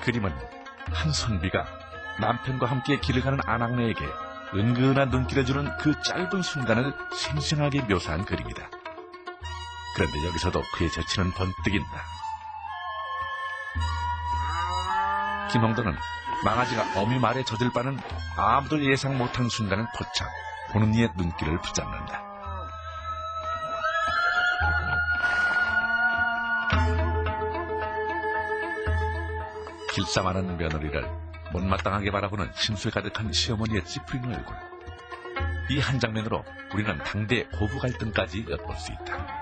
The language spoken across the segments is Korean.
그림은 한 선비가 남편과 함께 길을 가는 아낙네에게 은근한 눈길을 주는 그 짧은 순간을 생생하게 묘사한 그림이다. 그런데 여기서도 그의 재치는 번뜩인다. 김홍도는 망아지가 어미 말에 젖을 바는 아무도 예상 못한 순간을 포착 보는 이의 눈길을 붙잡는다. 길쌈하는 며느리를 못마땅하게 바라보는 심술 가득한 시어머니의 찌푸린 얼굴. 이 한 장면으로 우리는 당대의 고부 갈등까지 엿볼 수 있다.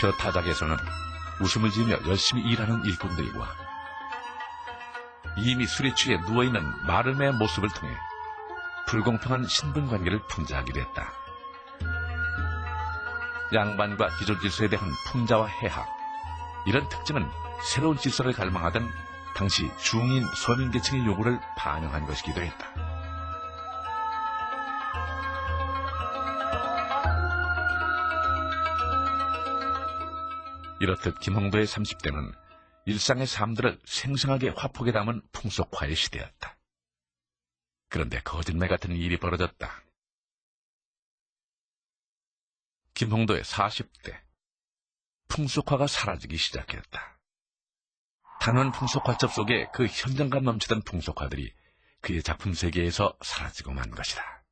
벼타작에서는 웃음을 지으며 열심히 일하는 일꾼들과 이미 술에 취해 누워있는 마름의 모습을 통해 불공평한 신분관계를 풍자하기도 했다. 양반과 기존 질서에 대한 풍자와 해학, 이런 특징은 새로운 질서를 갈망하던 당시 중인 서민계층의 요구를 반영한 것이기도 했다. 이렇듯 김홍도의 30대는 일상의 삶들을 생생하게 화폭에 담은 풍속화의 시대였다. 그런데 거짓말 같은 일이 벌어졌다. 김홍도의 40대, 풍속화가 사라지기 시작했다. 단원 풍속화첩 속에 그 현장감 넘치던 풍속화들이 그의 작품 세계에서 사라지고 만 것이다.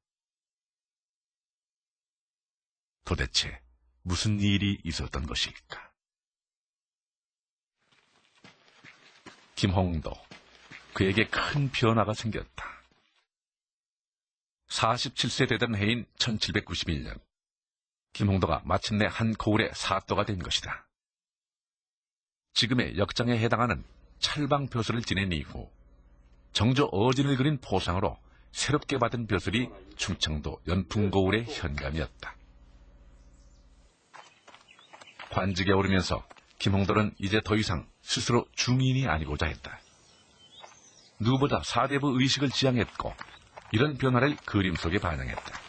도대체 무슨 일이 있었던 것일까? 김홍도, 그에게 큰 변화가 생겼다. 47세 되던 해인 1791년, 김홍도가 마침내 한 거울의 사또가 된 것이다. 지금의 역장에 해당하는 찰방 벼슬을 지낸 이후 정조 어진을 그린 포상으로 새롭게 받은 벼슬이 충청도 연풍거울의 현감이었다. 관직에 오르면서 김홍도는 이제 더 이상 스스로 중인이 아니고자 했다. 누구보다 사대부 의식을 지향했고 이런 변화를 그림 속에 반영했다.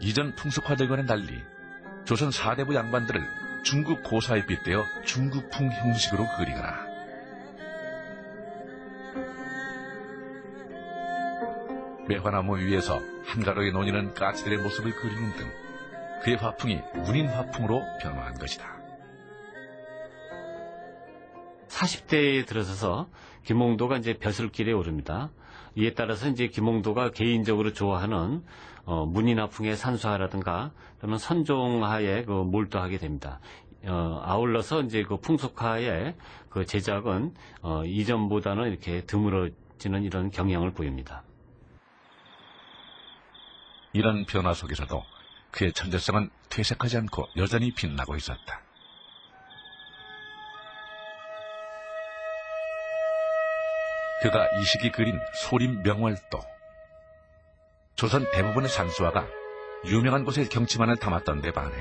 이전 풍속화들과는 달리 조선 사대부 양반들을 중국 고사에 빗대어 중국풍 형식으로 그리거나 매화나무 위에서 한가로이 논이는 까치들의 모습을 그리는 등 그의 화풍이 문인 화풍으로 변화한 것이다. 40대에 들어서서 김홍도가 이제 벼슬길에 오릅니다. 이에 따라서 이제 김홍도가 개인적으로 좋아하는 문인화풍의 산수화라든가 또는 선종화에 몰두하게 됩니다. 아울러서 이제 그 풍속화의 그 제작은 이전보다는 이렇게 드물어지는 이런 경향을 보입니다. 이런 변화 속에서도 그의 천재성은 퇴색하지 않고 여전히 빛나고 있었다. 그가 이 시기 그린 소림 명월도. 조선 대부분의 산수화가 유명한 곳의 경치만을 담았던 데 반해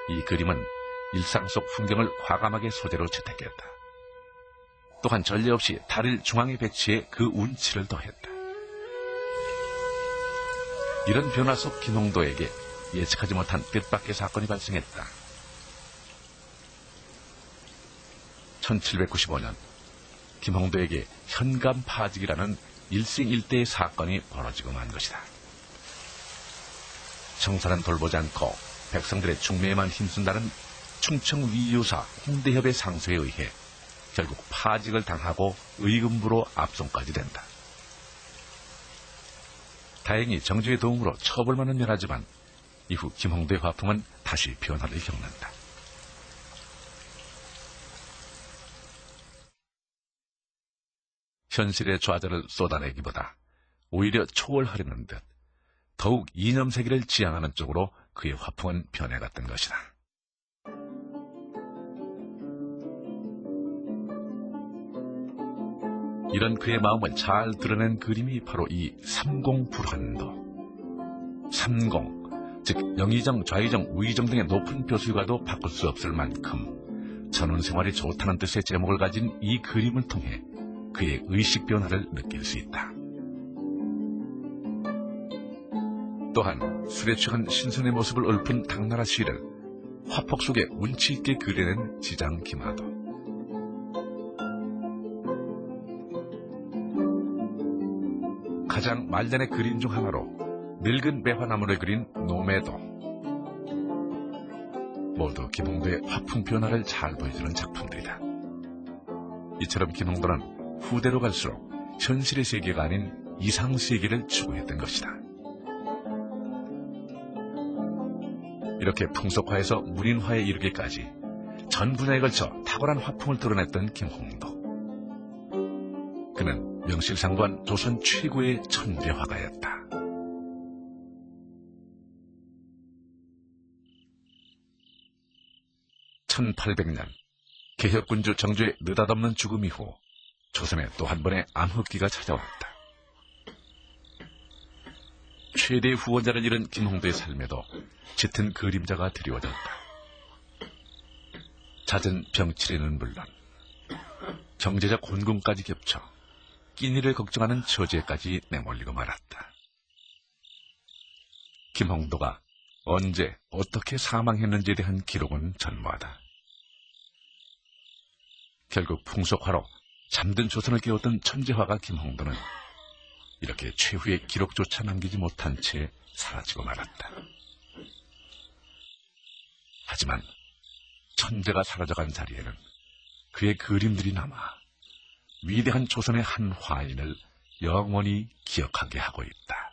이 그림은 일상 속 풍경을 과감하게 소재로 채택했다. 또한 전례 없이 달을 중앙에 배치해 그 운치를 더했다. 이런 변화 속 김홍도에게 예측하지 못한 뜻밖의 사건이 발생했다. 1795년 김홍도에게 현감 파직이라는 일생일대의 사건이 벌어지고 만 것이다. 청사는 돌보지 않고 백성들의 중매에만 힘쓴다는 충청위유사 홍대협의 상소에 의해 결국 파직을 당하고 의금부로 압송까지 된다. 다행히 정조의 도움으로 처벌만은 면하지만 이후 김홍도의 화풍은 다시 변화를 겪는다. 현실의 좌절을 쏟아내기보다 오히려 초월하려는 듯 더욱 이념세계를 지향하는 쪽으로 그의 화풍은 변해갔던 것이다. 이런 그의 마음을 잘 드러낸 그림이 바로 이 삼공불환도. 삼공, 즉 영의정, 좌의정, 우의정 등의 높은 벼슬과도 바꿀 수 없을 만큼 전원생활이 좋다는 뜻의 제목을 가진 이 그림을 통해 그의 의식 변화를 느낄 수 있다. 또한 술에 취한 신선의 모습을 읊은 당나라 시를 화폭 속에 운치 있게 그려낸 지장 김하도. 가장 말년의 그림 중 하나로 늙은 매화나무를 그린 노매도. 모두 김홍도의 화풍 변화를 잘 보여주는 작품들이다. 이처럼 김홍도는 후대로 갈수록 현실의 세계가 아닌 이상세계를 추구했던 것이다. 이렇게 풍속화에서 문인화에 이르기까지 전 분야에 걸쳐 탁월한 화풍을 드러냈던 김홍도. 그는 명실상부한 조선 최고의 천재화가였다. 1800년 개혁군주 정조의 느닷없는 죽음 이후 조선에 또 한 번의 암흑기가 찾아왔다. 최대의 후원자를 잃은 김홍도의 삶에도 짙은 그림자가 드리워졌다. 잦은 병치레는 물론 경제적 곤궁까지 겹쳐 끼니를 걱정하는 처지에까지 내몰리고 말았다. 김홍도가 언제 어떻게 사망했는지에 대한 기록은 전무하다. 결국 풍속화로 잠든 조선을 깨웠던 천재화가 김홍도는 이렇게 최후의 기록조차 남기지 못한 채 사라지고 말았다. 하지만 천재가 사라져간 자리에는 그의 그림들이 남아 위대한 조선의 한 화인을 영원히 기억하게 하고 있다.